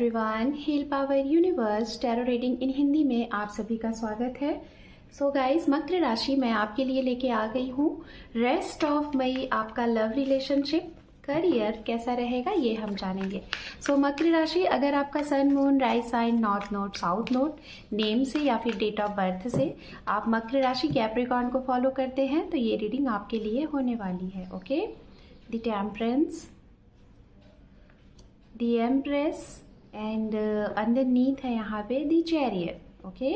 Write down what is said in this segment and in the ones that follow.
Everyone, heal power universe tarot reading in Hindi में आप सभी का स्वागत है। सो गाइस, मकर राशि मैं आपके लिए लेके आ गई हूँ। रेस्ट ऑफ मई आपका लव रिलेशनशिप करियर कैसा रहेगा ये हम जानेंगे। सो मकर राशि, अगर आपका sun moon rise sign north node south node name से या फिर डेट ऑफ बर्थ से आप मकर राशि कैप्रिकॉर्न को फॉलो करते हैं तो ये रीडिंग आपके लिए होने वाली है। Okay, the temperance, the empress and underneath है यहाँ पे द चैरियट। ओके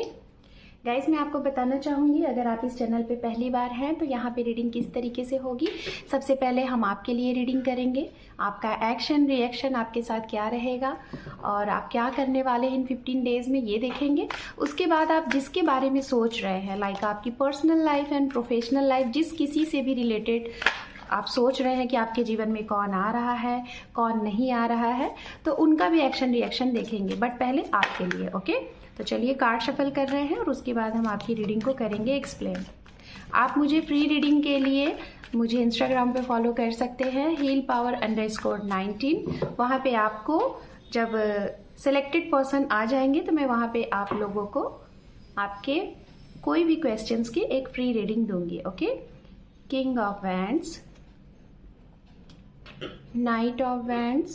गाइस, मैं आपको बताना चाहूँगी, अगर आप इस चैनल पे पहली बार हैं तो यहाँ पे रीडिंग किस तरीके से होगी। सबसे पहले हम आपके लिए रीडिंग करेंगे, आपका एक्शन रिएक्शन आपके साथ क्या रहेगा और आप क्या करने वाले हैं इन 15 डेज में ये देखेंगे। उसके बाद आप जिसके बारे में सोच रहे हैं, लाइक आपकी personal life and professional life, जिस किसी से भी रिलेटेड आप सोच रहे हैं कि आपके जीवन में कौन आ रहा है कौन नहीं आ रहा है, तो उनका भी एक्शन रिएक्शन देखेंगे, बट पहले आपके लिए। ओके, तो चलिए कार्ड शफल कर रहे हैं और उसके बाद हम आपकी रीडिंग को करेंगे एक्सप्लेन। आप मुझे फ्री रीडिंग के लिए मुझे इंस्टाग्राम पे फॉलो कर सकते हैं, हील पावर _19। वहाँ पे आपको जब सिलेक्टेड पर्सन आ जाएंगे तो मैं वहाँ पे आप लोगों को आपके कोई भी क्वेश्चंस की एक फ्री रीडिंग दूंगी। Okay, king of wands, Knight of Wands,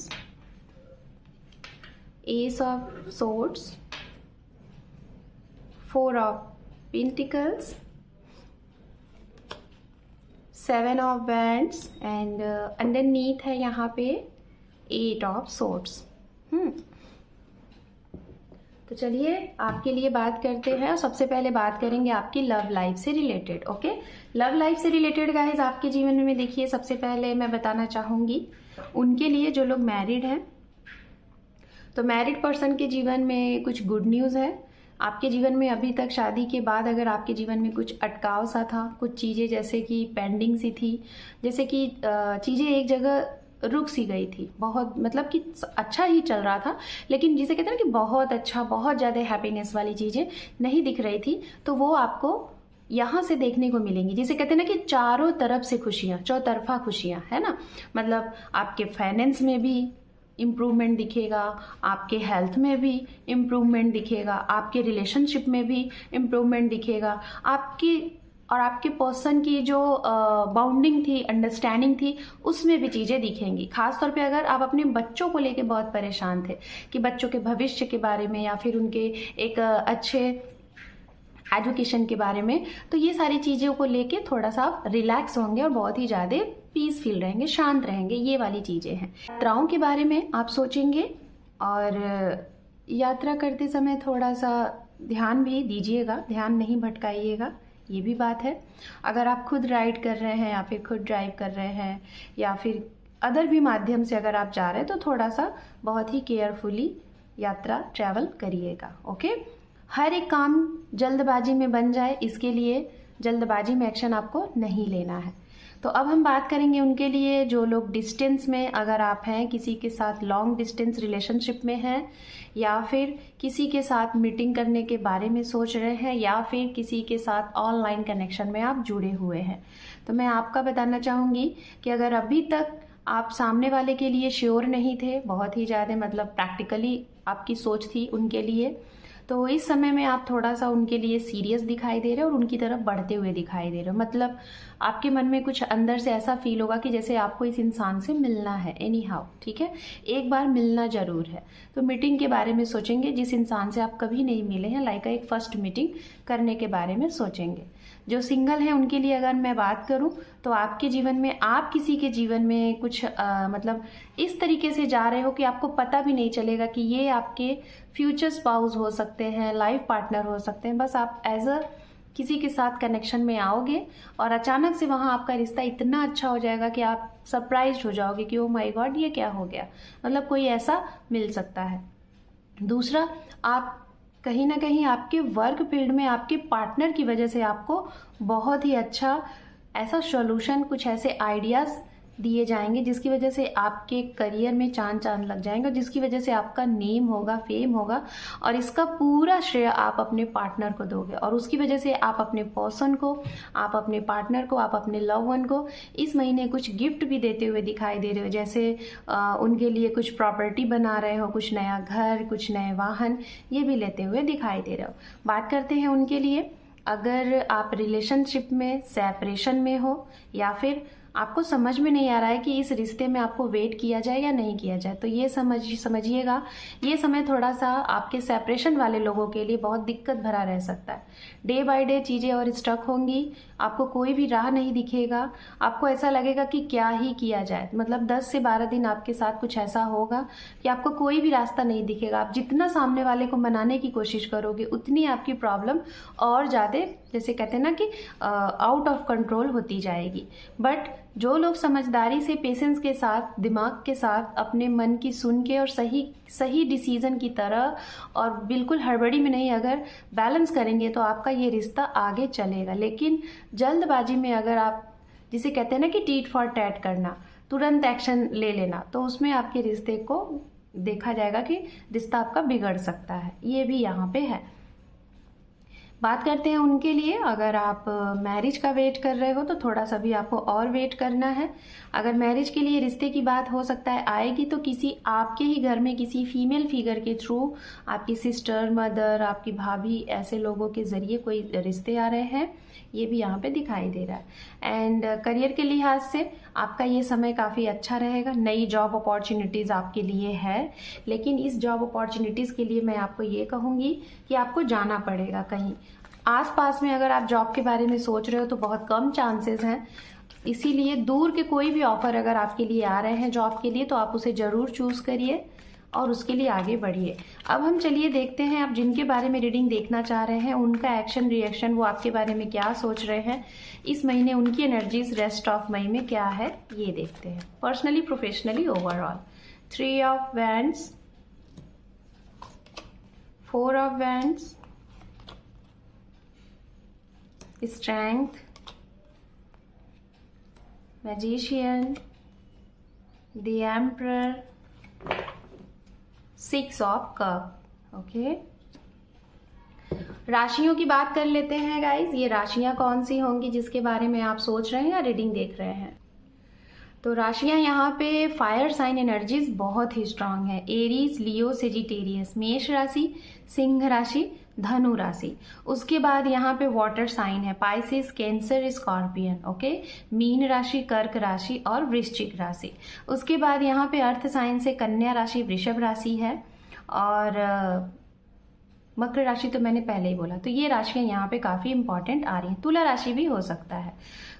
Ace of Swords, Four of Pentacles, Seven of Wands and underneath है यहाँ पे Eight of Swords। तो चलिए आपके लिए बात करते हैं और सबसे पहले बात करेंगे आपकी लव लाइफ से रिलेटेड। ओके, लव लाइफ से रिलेटेड गाइस आपके जीवन में देखिए, सबसे पहले मैं बताना चाहूँगी उनके लिए जो लोग मैरिड हैं, तो मैरिड पर्सन के जीवन में कुछ गुड न्यूज़ है। आपके जीवन में अभी तक शादी के बाद अगर आपके जीवन में कुछ अटकाव सा था, कुछ चीज़ें जैसे कि पेंडिंग सी थी, जैसे कि चीज़ें एक जगह रुक सी गई थी, बहुत मतलब कि अच्छा ही चल रहा था लेकिन जिसे कहते हैं ना कि बहुत अच्छा, बहुत ज़्यादा हैप्पीनेस वाली चीज़ें नहीं दिख रही थी, तो वो आपको यहाँ से देखने को मिलेंगी। जिसे कहते हैं ना कि चारों तरफ से खुशियाँ, चौतरफा खुशियाँ, है ना। मतलब आपके फाइनेंस में भी इम्प्रूवमेंट दिखेगा, आपके हेल्थ में भी इम्प्रूवमेंट दिखेगा, आपके रिलेशनशिप में भी इम्प्रूवमेंट दिखेगा, आपके पर्सन की जो बाउंडिंग थी, अंडरस्टैंडिंग थी, उसमें भी चीज़ें दिखेंगी। खासतौर पे अगर आप अपने बच्चों को लेके बहुत परेशान थे कि बच्चों के भविष्य के बारे में या फिर उनके एक अच्छे एजुकेशन के बारे में, तो ये सारी चीज़ों को लेके थोड़ा सा आप रिलैक्स होंगे और बहुत ही ज़्यादा पीस फील रहेंगे, शांत रहेंगे, ये वाली चीज़ें हैं। यात्राओं के बारे में आप सोचेंगे और यात्रा करते समय थोड़ा सा ध्यान भी दीजिएगा, ध्यान नहीं भटकाइएगा, ये भी बात है। अगर आप खुद राइड कर रहे हैं या फिर खुद ड्राइव कर रहे हैं या फिर अदर भी माध्यम से अगर आप जा रहे हैं तो थोड़ा सा बहुत ही केयरफुली यात्रा ट्रैवल करिएगा। ओके, हर एक काम जल्दबाजी में बन जाए, इसके लिए जल्दबाजी में एक्शन आपको नहीं लेना है। तो अब हम बात करेंगे उनके लिए जो लोग डिस्टेंस में, अगर आप हैं किसी के साथ लॉन्ग डिस्टेंस रिलेशनशिप में हैं या फिर किसी के साथ मीटिंग करने के बारे में सोच रहे हैं या फिर किसी के साथ ऑनलाइन कनेक्शन में आप जुड़े हुए हैं, तो मैं आपका बताना चाहूँगी कि अगर अभी तक आप सामने वाले के लिए श्योर नहीं थे, बहुत ही ज़्यादा मतलब प्रैक्टिकली आपकी सोच थी उनके लिए, तो इस समय में आप थोड़ा सा उनके लिए सीरियस दिखाई दे रहे हो और उनकी तरफ बढ़ते हुए दिखाई दे रहे हो। मतलब आपके मन में कुछ अंदर से ऐसा फील होगा कि जैसे आपको इस इंसान से मिलना है एनी हाउ, ठीक है, एक बार मिलना जरूर है। तो मीटिंग के बारे में सोचेंगे जिस इंसान से आप कभी नहीं मिले हैं, लाइक एक फर्स्ट मीटिंग करने के बारे में सोचेंगे। जो सिंगल हैं उनके लिए अगर मैं बात करूं तो आपके जीवन में, आप किसी के जीवन में कुछ मतलब इस तरीके से जा रहे हो कि आपको पता भी नहीं चलेगा कि ये आपके फ्यूचर स्पाउस हो सकते हैं, लाइफ पार्टनर हो सकते हैं। बस आप एज अ किसी के साथ कनेक्शन में आओगे और अचानक से वहाँ आपका रिश्ता इतना अच्छा हो जाएगा कि आप सरप्राइज हो जाओगे कि ओ माय गॉड ये क्या हो गया, मतलब कोई ऐसा मिल सकता है। दूसरा, आप कहीं ना कहीं आपके वर्क फील्ड में आपके पार्टनर की वजह से आपको बहुत ही अच्छा ऐसा सॉल्यूशन, कुछ ऐसे आइडियाज दिए जाएंगे, जिसकी वजह से आपके करियर में चांद चांद लग जाएंगे, और जिसकी वजह से आपका नेम होगा, फेम होगा, और इसका पूरा श्रेय आप अपने पार्टनर को दोगे। और उसकी वजह से आप अपने पर्सन को, आप अपने पार्टनर को, आप अपने लव वन को इस महीने कुछ गिफ्ट भी देते हुए दिखाई दे रहे हो, जैसे उनके लिए कुछ प्रॉपर्टी बना रहे हो, कुछ नया घर, कुछ नए वाहन, ये भी लेते हुए दिखाई दे रहे हो। बात करते हैं उनके लिए, अगर आप रिलेशनशिप में, सेपरेशन में हो, या फिर आपको समझ में नहीं आ रहा है कि इस रिश्ते में आपको वेट किया जाए या नहीं किया जाए, तो ये समझिएगा ये समय थोड़ा सा आपके सेपरेशन वाले लोगों के लिए बहुत दिक्कत भरा रह सकता है। डे बाय डे चीज़ें और स्टक होंगी, आपको कोई भी राह नहीं दिखेगा, आपको ऐसा लगेगा कि क्या ही किया जाए। मतलब 10 से 12 दिन आपके साथ कुछ ऐसा होगा कि आपको कोई भी रास्ता नहीं दिखेगा। आप जितना सामने वाले को मनाने की कोशिश करोगे, उतनी आपकी प्रॉब्लम और ज़्यादा, जैसे कहते हैं ना कि आउट ऑफ कंट्रोल होती जाएगी। बट जो लोग समझदारी से, पेशेंस के साथ, दिमाग के साथ, अपने मन की सुन के और सही डिसीजन की तरह और बिल्कुल हड़बड़ी में नहीं अगर बैलेंस करेंगे, तो आपका ये रिश्ता आगे चलेगा। लेकिन जल्दबाजी में अगर आप, जिसे कहते हैं ना कि टीट फॉर टैट करना, तुरंत एक्शन ले लेना, तो उसमें आपके रिश्ते को देखा जाएगा कि रिश्ता आपका बिगड़ सकता है। ये भी यहाँ पे है। बात करते हैं उनके लिए, अगर आप मैरिज का वेट कर रहे हो तो थोड़ा सा भी आपको और वेट करना है। अगर मैरिज के लिए रिश्ते की बात हो सकता है आएगी, तो किसी आपके ही घर में किसी फीमेल फिगर के थ्रू, आपकी सिस्टर, मदर, आपकी भाभी, ऐसे लोगों के जरिए कोई रिश्ते आ रहे हैं, ये भी यहाँ पे दिखाई दे रहा है। एंड करियर के लिहाज से आपका ये समय काफ़ी अच्छा रहेगा। नई जॉब अपॉर्चुनिटीज़ आपके लिए है, लेकिन इस जॉब अपॉर्चुनिटीज़ के लिए मैं आपको ये कहूँगी कि आपको जाना पड़ेगा कहीं आसपास में। अगर आप जॉब के बारे में सोच रहे हो तो बहुत कम चांसेस हैं, इसीलिए दूर के कोई भी ऑफर अगर आपके लिए आ रहे हैं जॉब के लिए, तो आप उसे ज़रूर चूज़ करिए और उसके लिए आगे बढ़िए। अब हम चलिए देखते हैं, आप जिनके बारे में रीडिंग देखना चाह रहे हैं उनका एक्शन रिएक्शन, वो आपके बारे में क्या सोच रहे हैं इस महीने, उनकी एनर्जीज रेस्ट ऑफ मई में क्या है, ये देखते हैं। Personally, professionally, overall. 3 of wands, 4 of wands, strength, magician, the emperor, 6 of cup. Okay, राशियों की बात कर लेते हैं गाइज। ये राशियां कौन सी होंगी जिसके बारे में आप सोच रहे हैं या रीडिंग देख रहे हैं? तो राशियां यहाँ पे फायर साइन एनर्जीज बहुत ही स्ट्रांग है। एरीज, लियो, सेजिटेरियस, मेष राशि, सिंह राशि, धनु राशि। उसके बाद यहाँ पे वाटर साइन है, Pisces, cancer, scorpion. Okay, mean राशि, कर्क राशि और वृश्चिक राशि। उसके बाद यहाँ पे अर्थ साइन से कन्या राशि, वृषभ राशि है, और मकर राशि तो मैंने पहले ही बोला। तो ये राशियां यहाँ पे काफी इंपॉर्टेंट आ रही हैं। तुला राशि भी हो सकता है।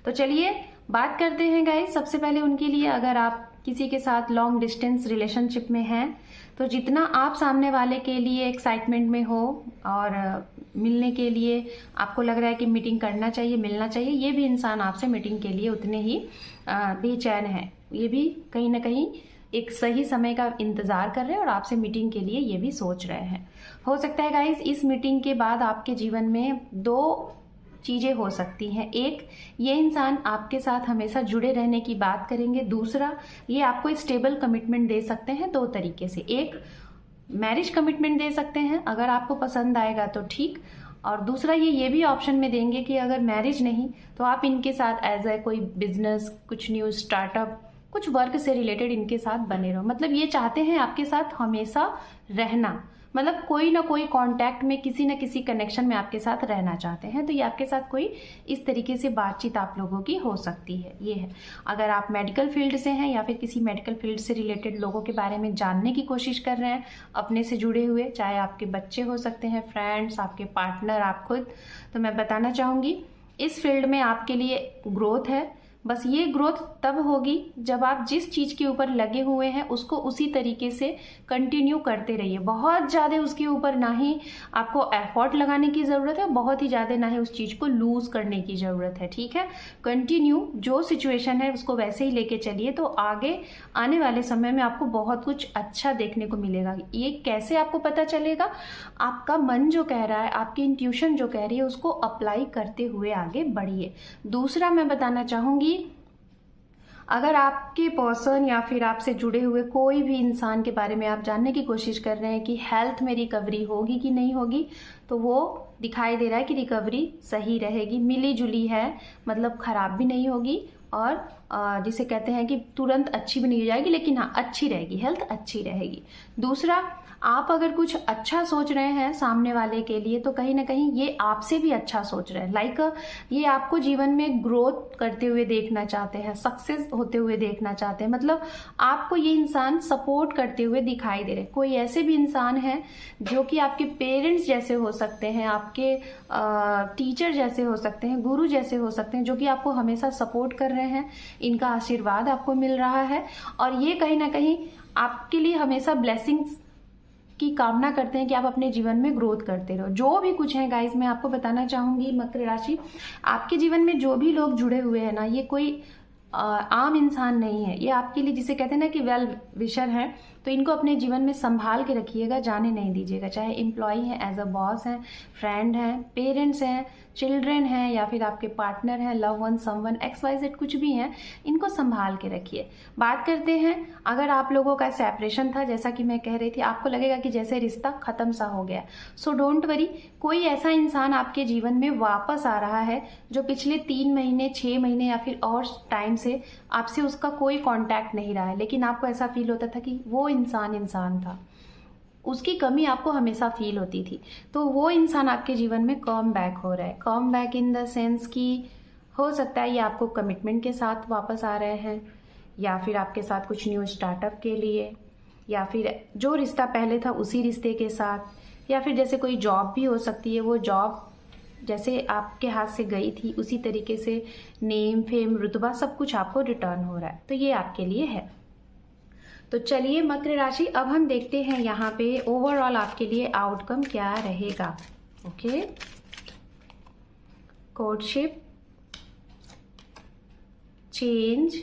तो चलिए बात करते हैं गाइस। सबसे पहले उनके लिए, अगर आप किसी के साथ लॉन्ग डिस्टेंस रिलेशनशिप में हैं, तो जितना आप सामने वाले के लिए एक्साइटमेंट में हो और मिलने के लिए आपको लग रहा है कि मीटिंग करना चाहिए, मिलना चाहिए, ये भी इंसान आपसे मीटिंग के लिए उतने ही बेचैन है। ये भी कहीं ना कहीं एक सही समय का इंतजार कर रहे हैं और आपसे मीटिंग के लिए ये भी सोच रहे हैं। हो सकता है गाइस इस मीटिंग के बाद आपके जीवन में 2 चीज़ें हो सकती हैं। एक, ये इंसान आपके साथ हमेशा जुड़े रहने की बात करेंगे। दूसरा, ये आपको स्टेबल कमिटमेंट दे सकते हैं 2 तरीके से। एक, मैरिज कमिटमेंट दे सकते हैं, अगर आपको पसंद आएगा तो ठीक, और दूसरा ये भी ऑप्शन में देंगे कि अगर मैरिज नहीं तो आप इनके साथ एज ए कोई बिजनेस, कुछ न्यू स्टार्टअप, कुछ वर्क से रिलेटेड इनके साथ बने रहो। मतलब ये चाहते हैं आपके साथ हमेशा रहना, मतलब कोई ना कोई कांटेक्ट में, किसी न किसी कनेक्शन में आपके साथ रहना चाहते हैं। तो ये आपके साथ कोई इस तरीके से बातचीत आप लोगों की हो सकती है। ये है, अगर आप मेडिकल फील्ड से हैं या फिर किसी मेडिकल फील्ड से रिलेटेड लोगों के बारे में जानने की कोशिश कर रहे हैं, अपने से जुड़े हुए, चाहे आपके बच्चे हो सकते हैं, फ्रेंड्स, आपके पार्टनर, आप खुद, तो मैं बताना चाहूँगी इस फील्ड में आपके लिए ग्रोथ है। बस ये ग्रोथ तब होगी जब आप जिस चीज़ के ऊपर लगे हुए हैं उसको उसी तरीके से कंटिन्यू करते रहिए। बहुत ज़्यादा उसके ऊपर ना ही आपको एफर्ट लगाने की ज़रूरत है, बहुत ही ज़्यादा ना ही उस चीज़ को लूज करने की ज़रूरत है। ठीक है, कंटिन्यू जो सिचुएशन है उसको वैसे ही लेके चलिए, तो आगे आने वाले समय में आपको बहुत कुछ अच्छा देखने को मिलेगा। ये कैसे आपको पता चलेगा? आपका मन जो कह रहा है, आपकी इंट्यूशन जो कह रही है, उसको अप्लाई करते हुए आगे बढ़िए। दूसरा मैं बताना चाहूँगी, अगर आपके पर्सन या फिर आपसे जुड़े हुए कोई भी इंसान के बारे में आप जानने की कोशिश कर रहे हैं कि हेल्थ में रिकवरी होगी कि नहीं होगी, तो वो दिखाई दे रहा है कि रिकवरी सही रहेगी, मिली जुली है, मतलब खराब भी नहीं होगी और जिसे कहते हैं कि तुरंत अच्छी भी नहीं हो जाएगी, लेकिन हाँ अच्छी रहेगी, हेल्थ अच्छी रहेगी। दूसरा, आप अगर कुछ अच्छा सोच रहे हैं सामने वाले के लिए तो कहीं ना कहीं ये आपसे भी अच्छा सोच रहे हैं। लाइक ये आपको जीवन में ग्रोथ करते हुए देखना चाहते हैं, सक्सेस होते हुए देखना चाहते हैं, मतलब आपको ये इंसान सपोर्ट करते हुए दिखाई दे रहे हैं। कोई ऐसे भी इंसान है जो कि आपके पेरेंट्स जैसे हो सकते हैं, आपके टीचर जैसे हो सकते हैं, गुरु जैसे हो सकते हैं, जो कि आपको हमेशा सपोर्ट कर रहे हैं, इनका आशीर्वाद आपको मिल रहा है और ये कहीं ना कहीं आपके लिए हमेशा ब्लेसिंग्स की कामना करते हैं कि आप अपने जीवन में ग्रोथ करते रहो। जो भी कुछ है गाइस, मैं आपको बताना चाहूंगी मकर राशि, आपके जीवन में जो भी लोग जुड़े हुए हैं ना, ये कोई आम इंसान नहीं है, ये आपके लिए जिसे कहते हैं ना कि वेल विशर है, तो इनको अपने जीवन में संभाल के रखिएगा, जाने नहीं दीजिएगा। चाहे एम्प्लॉय हैं, एज अ बॉस हैं, फ्रेंड हैं, पेरेंट्स हैं, चिल्ड्रेन हैं या फिर आपके पार्टनर हैं, लव वन, समवन, XYZ कुछ भी हैं, इनको संभाल के रखिए। बात करते हैं, अगर आप लोगों का सेपरेशन था, जैसा कि मैं कह रही थी, आपको लगेगा कि जैसे रिश्ता खत्म सा हो गया, सो डोंट वरी, कोई ऐसा इंसान आपके जीवन में वापस आ रहा है जो पिछले 3 महीने, 6 महीने या फिर और टाइम से आपसे उसका कोई कांटेक्ट नहीं रहा है, लेकिन आपको ऐसा फील होता था कि वो इंसान था, उसकी कमी आपको हमेशा फील होती थी, तो वो इंसान आपके जीवन में कम बैक हो रहा है। Come back in the sense कि हो सकता है ये आपको कमिटमेंट के साथ वापस आ रहे हैं, या फिर आपके साथ कुछ न्यू स्टार्टअप के लिए, या फिर जो रिश्ता पहले था उसी रिश्ते के साथ, या फिर जैसे कोई जॉब भी हो सकती है, वो जॉब जैसे आपके हाथ से गई थी उसी तरीके से नेम, फेम, रुतबा सब कुछ आपको रिटर्न हो रहा है, तो ये आपके लिए है। तो चलिए मकर राशि, अब हम देखते हैं यहाँ पे ओवरऑल आपके लिए आउटकम क्या रहेगा। Okay, courtship, change,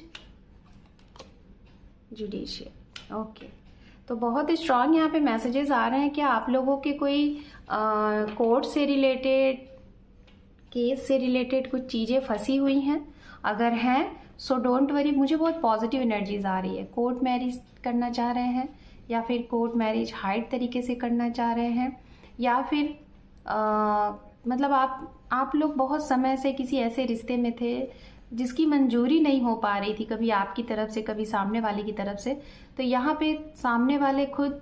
judicial. Okay, तो बहुत स्ट्रांग यहाँ पे मैसेजेस आ रहे हैं। क्या आप लोगों के कोई कोर्ट से रिलेटेड, केस से रिलेटेड कुछ चीज़ें फंसी हुई हैं? अगर हैं सो डोंट वरी, मुझे बहुत पॉजिटिव एनर्जीज आ रही है। कोर्ट मैरिज करना चाह रहे हैं, या फिर कोर्ट मैरिज हाइड तरीके से करना चाह रहे हैं, या फिर मतलब आप लोग बहुत समय से किसी ऐसे रिश्ते में थे जिसकी मंजूरी नहीं हो पा रही थी, कभी आपकी तरफ से कभी सामने वाले की तरफ से, तो यहाँ पे सामने वाले खुद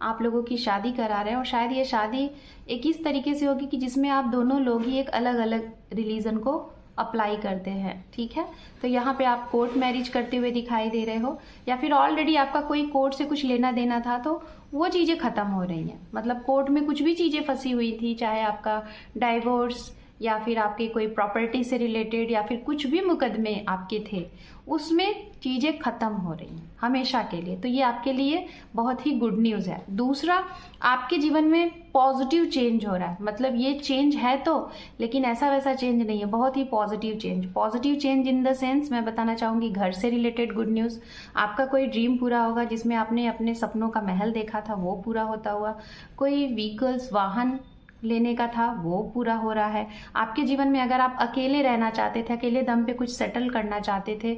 आप लोगों की शादी करा रहे हैं, और शायद ये शादी एक इस तरीके से होगी कि जिसमें आप दोनों लोग ही एक अलग अलग रिलीजन को अप्लाई करते हैं। ठीक है, तो यहाँ पे आप कोर्ट मैरिज करते हुए दिखाई दे रहे हो, या फिर ऑलरेडी आपका कोई कोर्ट से कुछ लेना देना था तो वो चीज़ें खत्म हो रही हैं। मतलब कोर्ट में कुछ भी चीज़ें फंसी हुई थी, चाहे आपका डाइवोर्स या फिर आपके कोई प्रॉपर्टी से रिलेटेड या फिर कुछ भी मुकदमे आपके थे, उसमें चीज़ें खत्म हो रही हैं हमेशा के लिए, तो ये आपके लिए बहुत ही गुड न्यूज़ है। दूसरा, आपके जीवन में पॉजिटिव चेंज हो रहा है, मतलब ये चेंज है तो, लेकिन ऐसा वैसा चेंज नहीं है, बहुत ही positive change. Positive change in the sense मैं बताना चाहूँगी घर से रिलेटेड गुड न्यूज़। आपका कोई ड्रीम पूरा होगा, जिसमें आपने अपने सपनों का महल देखा था वो पूरा होता हुआ, कोई व्हीकल्स, वाहन लेने का था वो पूरा हो रहा है। आपके जीवन में अगर आप अकेले रहना चाहते थे, अकेले दम पे कुछ सेटल करना चाहते थे,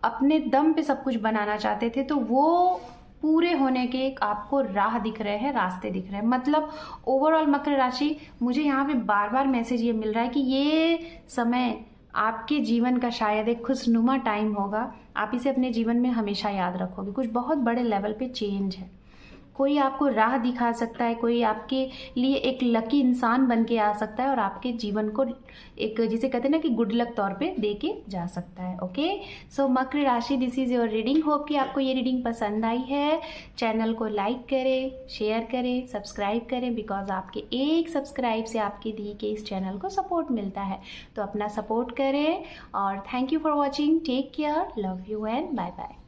अपने दम पे सब कुछ बनाना चाहते थे, तो वो पूरे होने के एक आपको राह दिख रहे हैं, रास्ते दिख रहे हैं। मतलब ओवरऑल मकर राशि, मुझे यहाँ पे बार बार मैसेज ये मिल रहा है कि ये समय आपके जीवन का शायद एक खुशनुमा टाइम होगा, आप इसे अपने जीवन में हमेशा याद रखोगे। कुछ बहुत बड़े लेवल पे चेंज है, कोई आपको राह दिखा सकता है, कोई आपके लिए एक लकी इंसान बन के आ सकता है और आपके जीवन को एक, जिसे कहते हैं ना कि गुड लक तौर पे दे के जा सकता है। ओके, सो मकर राशि, this is your reading. Hope कि आपको ये रीडिंग पसंद आई है। चैनल को लाइक करें, शेयर करें, सब्सक्राइब करें, बिकॉज आपके एक सब्सक्राइब से आपके दी के इस चैनल को सपोर्ट मिलता है, तो अपना सपोर्ट करें। और thank you for watching, take care, love you and bye bye.